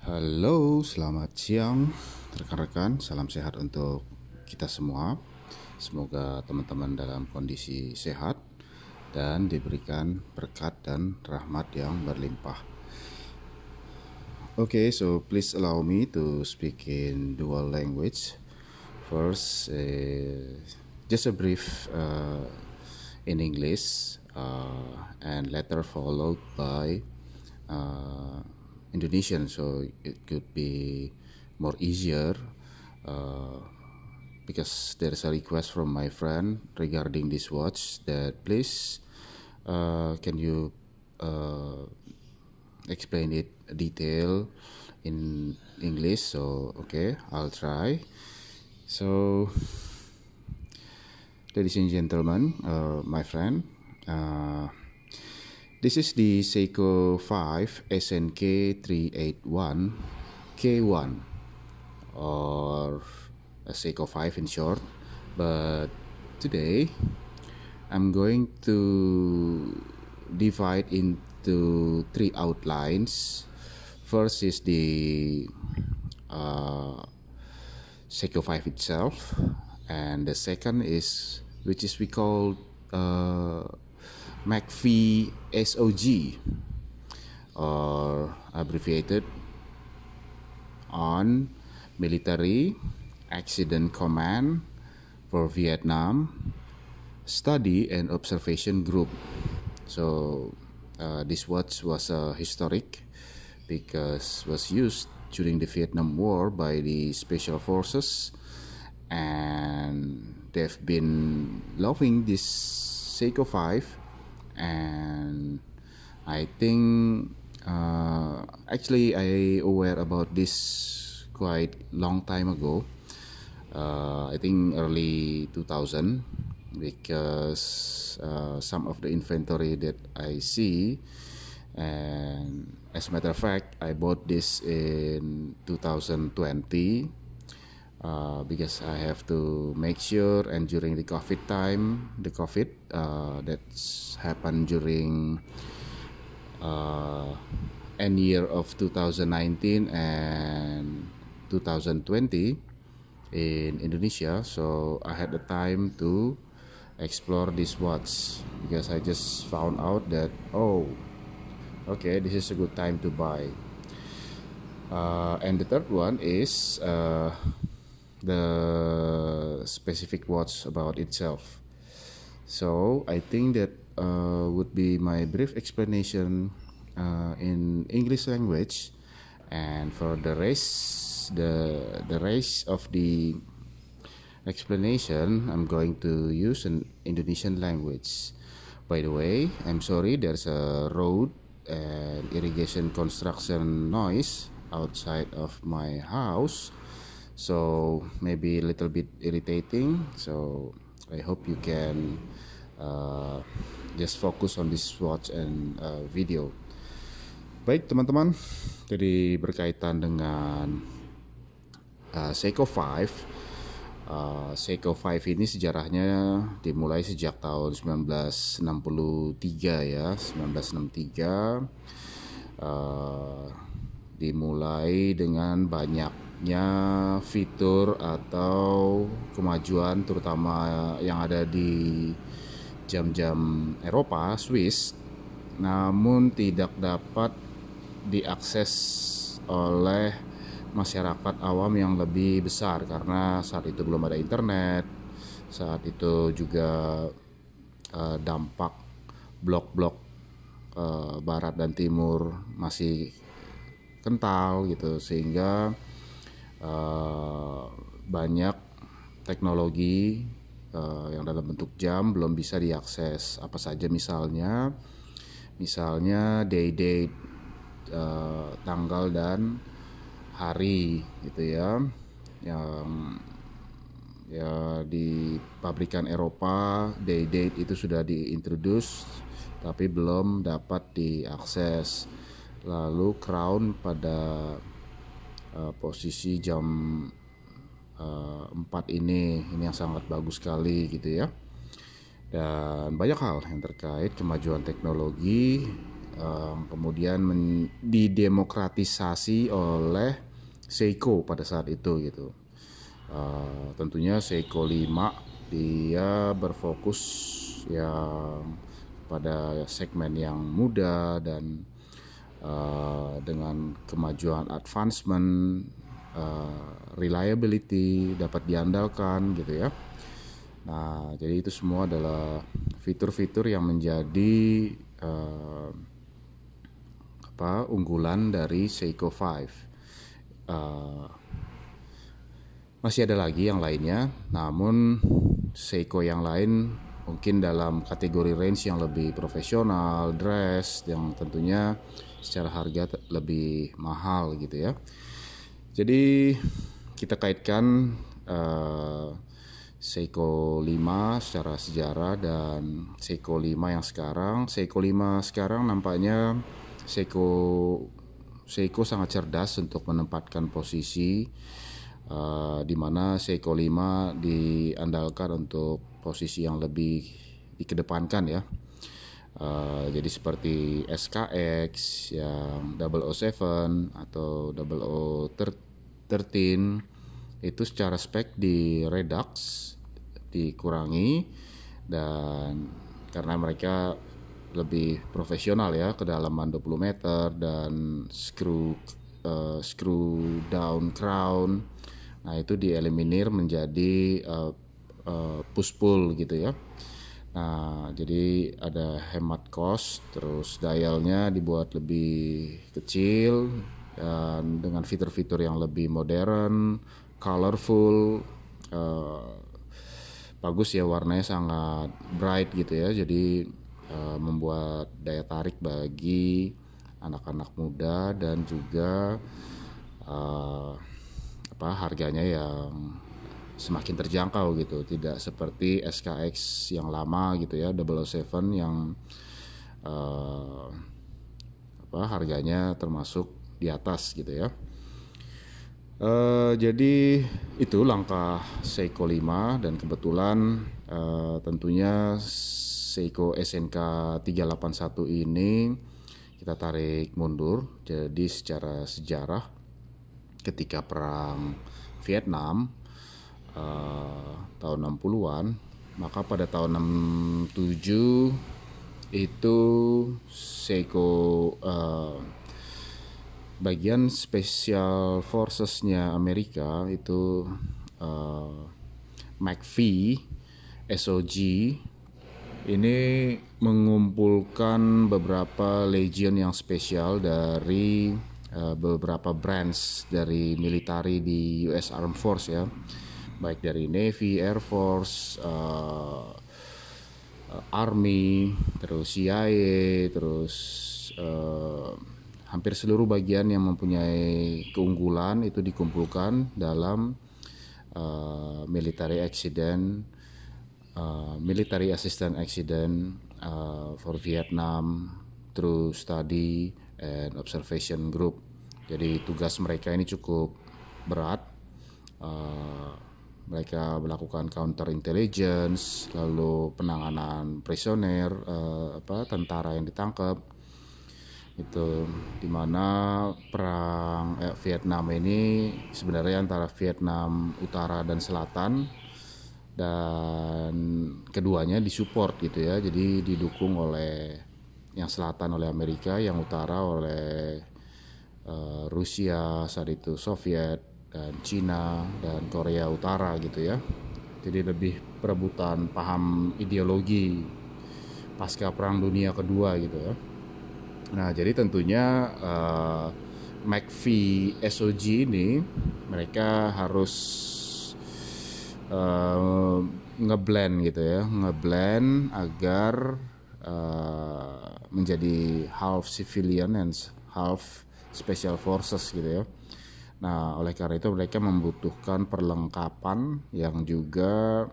Halo, selamat siang rekan-rekan. Salam sehat untuk kita semua. Semoga teman-teman dalam kondisi sehat dan diberikan berkat dan rahmat yang berlimpah. Okay, so please allow me to speak in dual language. First, just a brief in English, and later followed by Indonesian, so it could be more easier, because there is a request from my friend regarding this watch that please can you explain it detail in English. So okay, I'll try. So ladies and gentlemen, my friend, this is the Seiko 5 SNK 381 K1, or a Seiko 5 in short. But today I'm going to divide into three outlines. First is the Seiko 5 itself, and the second is which is we call MACV SOG, or abbreviated on Military Accident Command for Vietnam Study and Observation Group. So this watch was historic because was used during the Vietnam War by the Special Forces, and they've been loving this Seiko 5. And I think actually I aware about this quite long time ago, I think early 2000, because some of the inventory that I see, and as a matter of fact I bought this in 2020, because I have to make sure, and during the COVID time, the COVID that's happened during end year of 2019 and 2020 in Indonesia, so I had the time to explore this watch, because I just found out that, oh, okay, this is a good time to buy. And the third one is the specific watch about itself. So I think that would be my brief explanation in English language, and for the rest, the rest of the explanation I'm going to use an Indonesian language. By the way, I'm sorry, there's a road and irrigation construction noise outside of my house, so maybe a little bit irritating. So I hope you can just focus on this watch and video. Baik teman-teman, jadi berkaitan dengan Seiko 5. Seiko 5 ini sejarahnya dimulai sejak tahun 1963 ya, 1963. Dimulai dengan banyaknya fitur atau kemajuan, terutama yang ada di jam-jam Eropa, Swiss, namun tidak dapat diakses oleh masyarakat awam yang lebih besar, karena saat itu belum ada internet. Saat itu juga dampak blok-blok barat dan timur masih kental gitu, sehingga banyak teknologi yang dalam bentuk jam belum bisa diakses. Apa saja misalnya day-date, tanggal dan hari gitu ya, yang ya di pabrikan Eropa day-date itu sudah diintroduce tapi belum dapat diakses. Lalu crown pada posisi jam 4 ini yang sangat bagus sekali gitu ya. Dan banyak hal yang terkait kemajuan teknologi kemudian didemokratisasi oleh Seiko pada saat itu gitu. Tentunya Seiko 5 dia berfokus yang pada segmen yang muda dan dengan kemajuan advancement, reliability dapat diandalkan gitu ya. Nah, jadi itu semua adalah fitur-fitur yang menjadi unggulan dari Seiko 5. Masih ada lagi yang lainnya, namun Seiko yang lain mungkin dalam kategori range yang lebih profesional, dress, yang tentunya secara harga lebih mahal gitu ya. Jadi kita kaitkan Seiko 5 secara sejarah dan Seiko 5 yang sekarang. Seiko 5 sekarang nampaknya Seiko sangat cerdas untuk menempatkan posisi, di mana Seiko 5 diandalkan untuk posisi yang lebih dikedepankan ya. Jadi seperti SKX yang 007 atau 0013 itu secara spek dikurangi, dan karena mereka lebih profesional ya, kedalaman 20 meter dan screw down crown. Nah, itu dieliminir menjadi push pull gitu ya. Nah, jadi ada hemat cost, terus dialnya dibuat lebih kecil dan dengan fitur-fitur yang lebih modern, colorful, bagus ya, warnanya sangat bright gitu ya. Jadi membuat daya tarik bagi anak-anak muda dan juga harganya yang semakin terjangkau gitu, tidak seperti SKX yang lama gitu ya, 007 yang harganya termasuk di atas gitu ya. Jadi itu langkah Seiko 5, dan kebetulan tentunya Seiko SNK 381 ini kita tarik mundur. Jadi secara sejarah ketika perang Vietnam tahun 60-an, maka pada tahun 67 itu Seiko bagian Special Forces-nya Amerika itu McV SOG ini mengumpulkan beberapa legion yang spesial dari beberapa branch dari military di US Armed Force ya, baik dari Navy, Air Force, Army, terus CIA, terus hampir seluruh bagian yang mempunyai keunggulan itu dikumpulkan dalam military assistant accident for Vietnam through study and observation group. Jadi tugas mereka ini cukup berat. Mereka melakukan counter intelligence, lalu penanganan prisoner, tentara yang ditangkap. Itu dimana perang Vietnam ini sebenarnya antara Vietnam Utara dan Selatan, dan keduanya disupport gitu ya. Jadi didukung oleh yang selatan oleh Amerika, yang utara oleh Rusia saat itu, Soviet, dan Cina dan Korea Utara gitu ya. Jadi lebih perebutan paham ideologi pasca Perang Dunia Kedua gitu ya. Nah, jadi tentunya McV SOG ini mereka harus ngeblend gitu ya, ngeblend agar menjadi half civilian and half special forces gitu ya. Nah, oleh karena itu mereka membutuhkan perlengkapan yang juga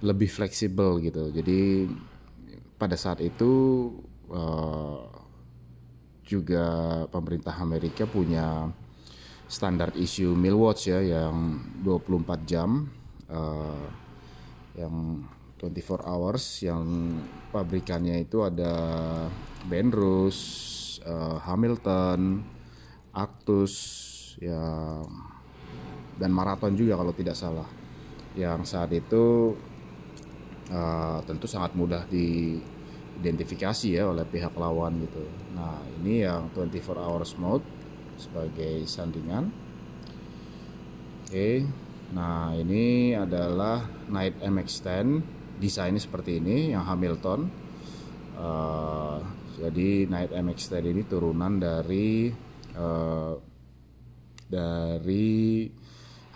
lebih fleksibel gitu. Jadi pada saat itu juga pemerintah Amerika punya standar issue meal watch ya, yang 24 jam yang 24 hours yang pabrikannya itu ada Benrus, Hamilton, Actus ya, dan Marathon juga kalau tidak salah, yang saat itu tentu sangat mudah diidentifikasi ya oleh pihak lawan gitu. Nah ini yang 24 hours mode sebagai sandingan. Oke, nah ini adalah Knight MX-10, desainnya seperti ini yang Hamilton. Jadi Knight MX-10 ini turunan dari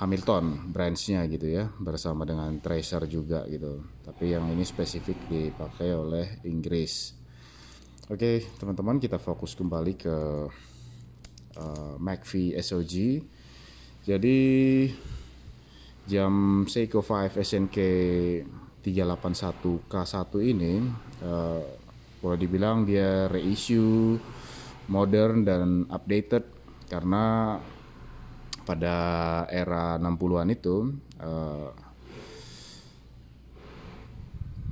Hamilton branchnya gitu ya, bersama dengan Tracer juga gitu. Tapi yang ini spesifik dipakai oleh Inggris. Oke teman-teman, kita fokus kembali ke McPhee SOG. Jadi jam Seiko 5 SNK 381K1 ini boleh dibilang dia reissue, modern dan updated, karena pada era 60-an itu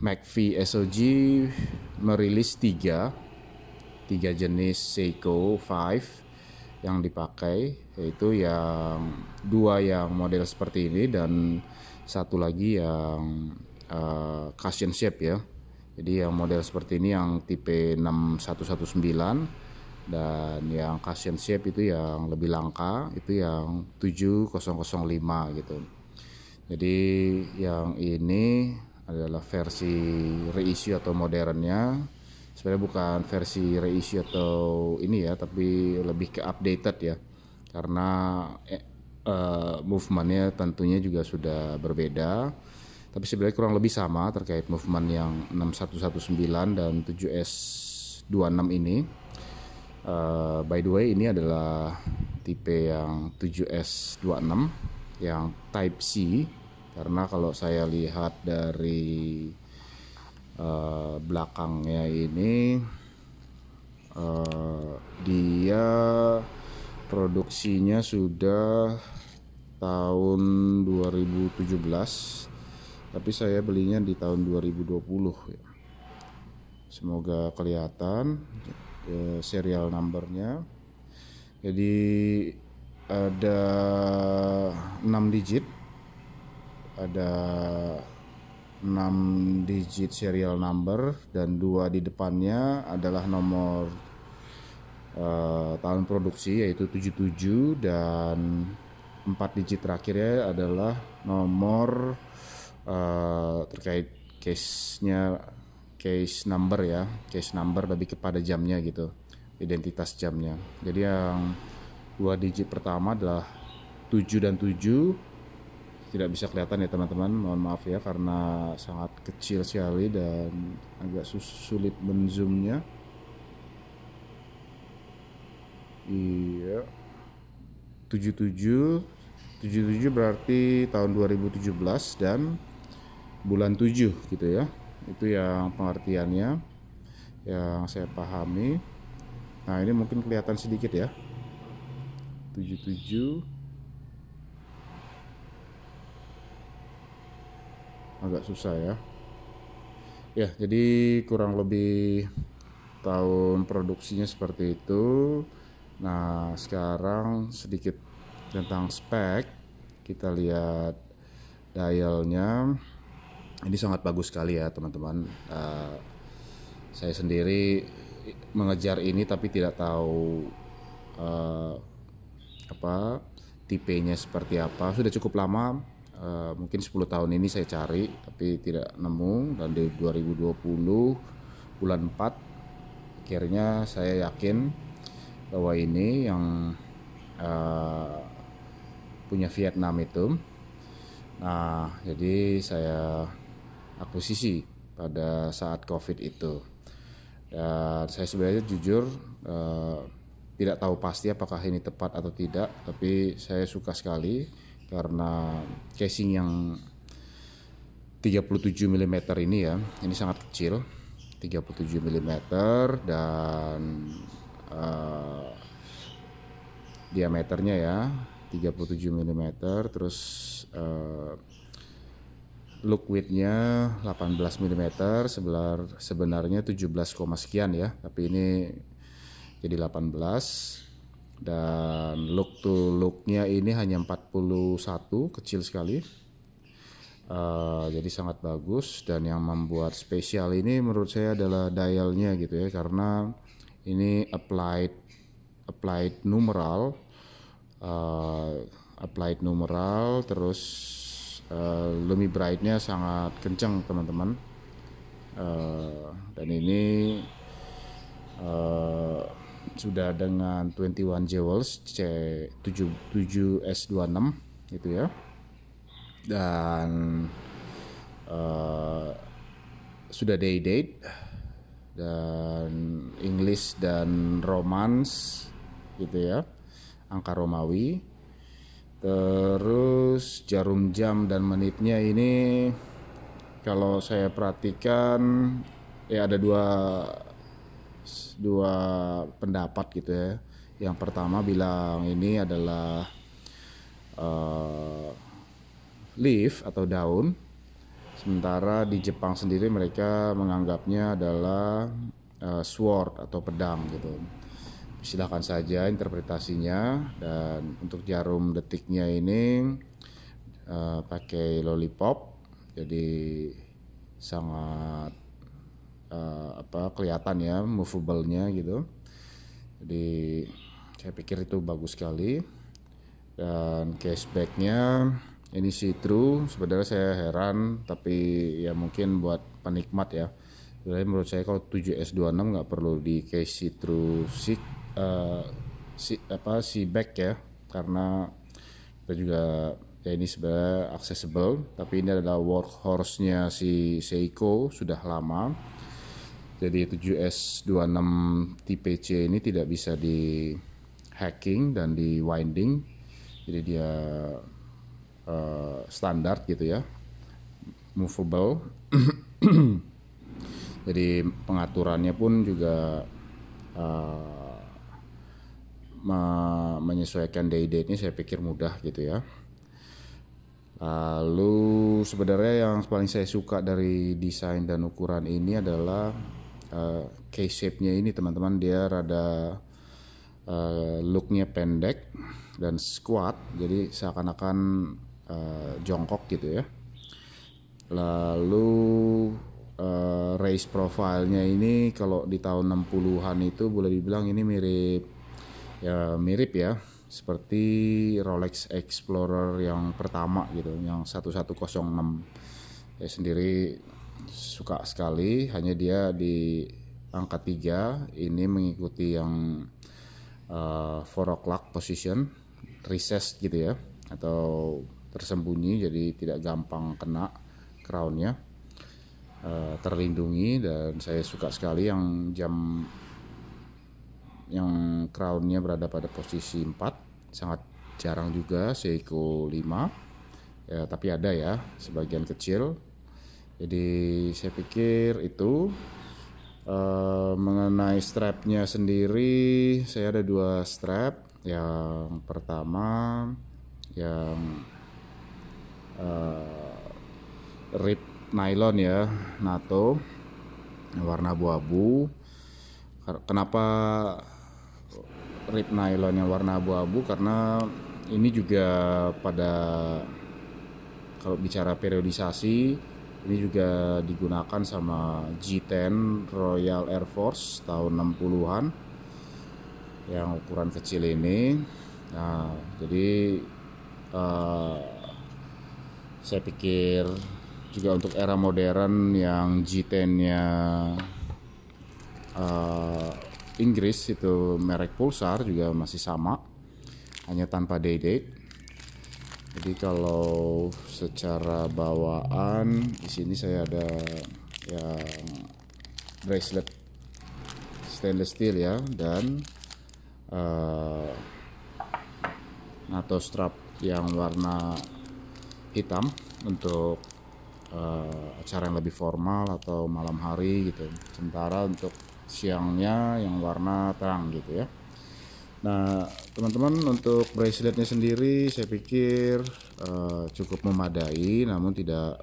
McPhee SOG merilis tiga jenis Seiko 5 yang dipakai, yaitu yang dua yang model seperti ini dan satu lagi yang cushion shape ya. Jadi yang model seperti ini yang tipe 6119, dan yang cushion shape itu yang lebih langka itu yang 7005 gitu. Jadi yang ini adalah versi reissue atau modernnya. Sebenarnya bukan versi reissue atau ini ya, tapi lebih ke updated ya, karena movementnya tentunya juga sudah berbeda. Tapi sebenarnya kurang lebih sama terkait movement yang 6119 dan 7S26 ini. By the way, ini adalah tipe yang 7S26 yang Type C, karena kalau saya lihat dari belakangnya ini dia produksinya sudah tahun 2017, tapi saya belinya di tahun 2020 ya. Semoga kelihatan serial numbernya. Jadi ada 6 digit, ada 6 digit serial number, dan 2 di depannya adalah nomor tahun produksi yaitu 77, dan 4 digit terakhirnya adalah nomor terkait case number ya, case number lebih kepada jamnya gitu, identitas jamnya. Jadi yang 2 digit pertama adalah 7 dan 7, tidak bisa kelihatan ya teman-teman, mohon maaf ya karena sangat kecil sekali dan agak sulit menzoomnya. Iya, 77 berarti tahun 2017 dan bulan 7 gitu ya. Itu yang pengertiannya yang saya pahami. Nah ini mungkin kelihatan sedikit ya, 77 agak susah ya. Ya jadi kurang lebih tahun produksinya seperti itu. Nah sekarang sedikit tentang spek. Kita lihat dialnya, ini sangat bagus sekali ya teman-teman. Saya sendiri mengejar ini tapi tidak tahu tipenya seperti apa. Sudah cukup lama, mungkin 10 tahun ini saya cari tapi tidak nemu, dan di 2020 bulan 4 akhirnya saya yakin bahwa ini yang punya Vietnam itu. Nah jadi saya akuisisi pada saat COVID itu, dan saya sebenarnya jujur tidak tahu pasti apakah ini tepat atau tidak, tapi saya suka sekali karena casing yang 37 mm ini ya, ini sangat kecil, 37 mm, dan diameternya ya 37 mm, terus look widthnya 18 mm, sebenarnya 17, sekian ya, tapi ini jadi 18. Dan look to looknya ini hanya 41, kecil sekali. Jadi sangat bagus, dan yang membuat spesial ini menurut saya adalah dialnya gitu ya, karena ini applied numeral, terus lumi brightnya sangat kencang teman-teman. Dan ini sudah dengan 21 jewels C77S26 gitu ya, dan sudah day date dan English dan Romance gitu ya, angka Romawi. Terus jarum jam dan menitnya ini kalau saya perhatikan ya ada dua pendapat gitu ya. Yang pertama bilang ini adalah leaf atau daun, sementara di Jepang sendiri mereka menganggapnya adalah sword atau pedang gitu. Silahkan saja interpretasinya. Dan untuk jarum detiknya ini pakai lollipop, jadi sangat kelihatan ya movable-nya gitu. Jadi saya pikir itu bagus sekali. Dan casebacknya ini see-through. Sebenarnya saya heran, tapi ya mungkin buat penikmat ya. Sebenarnya menurut saya kalau 7S26 nggak perlu di case see-through si back ya, karena kita juga ya ini sebenarnya accessible, tapi ini adalah workhorse-nya si Seiko sudah lama. Jadi 7S26 tipe C ini tidak bisa di hacking dan di winding, jadi dia standar gitu ya, movable. Jadi pengaturannya pun juga menyesuaikan day date-nya saya pikir mudah gitu ya. Lalu sebenarnya yang paling saya suka dari desain dan ukuran ini adalah case shape-nya ini teman-teman. Dia rada look-nya pendek dan squat, jadi seakan-akan jongkok gitu ya. Lalu raise profile-nya ini kalau di tahun 60-an itu boleh dibilang ini mirip ya seperti Rolex Explorer yang pertama gitu, yang 1106. Saya sendiri suka sekali, hanya dia di angka 3 ini mengikuti yang 4 o'clock position, recessed gitu ya, atau tersembunyi, jadi tidak gampang kena crownnya, terlindungi. Dan saya suka sekali yang crownnya berada pada posisi 4, sangat jarang juga Seiko 5 ya, tapi ada ya sebagian kecil. Jadi saya pikir itu. Mengenai strapnya sendiri, saya ada 2 strap. Yang pertama yang rib nylon ya, NATO warna abu-abu. Kenapa rib nylon yang warna abu-abu? Karena ini juga pada, kalau bicara periodisasi, ini juga digunakan sama G10 Royal Air Force tahun 60-an yang ukuran kecil ini. Nah, jadi saya pikir juga untuk era modern yang G10-nya Inggris itu merek Pulsar juga masih sama, hanya tanpa day date. Jadi kalau secara bawaan di sini saya ada yang bracelet stainless steel ya, dan NATO strap yang warna hitam untuk acara yang lebih formal atau malam hari gitu. Sementara untuk siangnya yang warna terang gitu ya. Nah teman-teman, untuk braceletnya sendiri saya pikir cukup memadai, namun tidak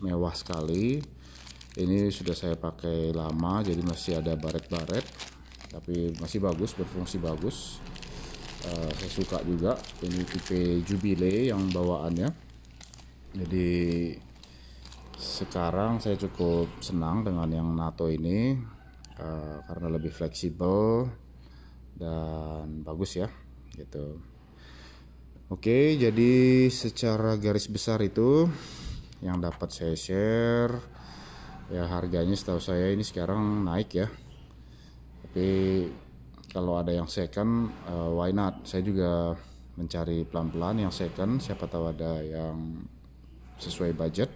mewah sekali. Ini sudah saya pakai lama, jadi masih ada baret-baret, tapi masih bagus, berfungsi bagus. Saya suka juga ini tipe Jubilee yang bawaannya. Jadi sekarang saya cukup senang dengan yang NATO ini karena lebih fleksibel dan bagus ya, gitu. Oke, jadi secara garis besar itu yang dapat saya share. Ya harganya setahu saya ini sekarang naik ya. Tapi kalau ada yang second, why not? Saya juga mencari pelan-pelan yang second. Siapa tahu ada yang sesuai budget.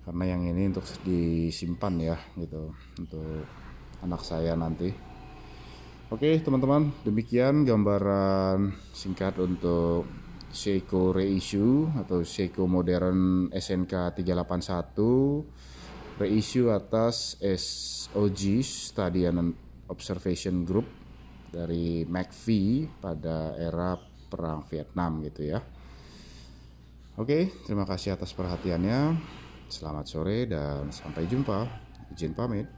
Karena yang ini untuk disimpan ya, gitu, untuk anak saya nanti. Oke teman-teman, demikian gambaran singkat untuk Seiko Reissue atau Seiko Modern SNK 381 reissue atas SOG Study and Observation Group dari McV pada era Perang Vietnam gitu ya. Oke, terima kasih atas perhatiannya. Selamat sore dan sampai jumpa. Izin pamit.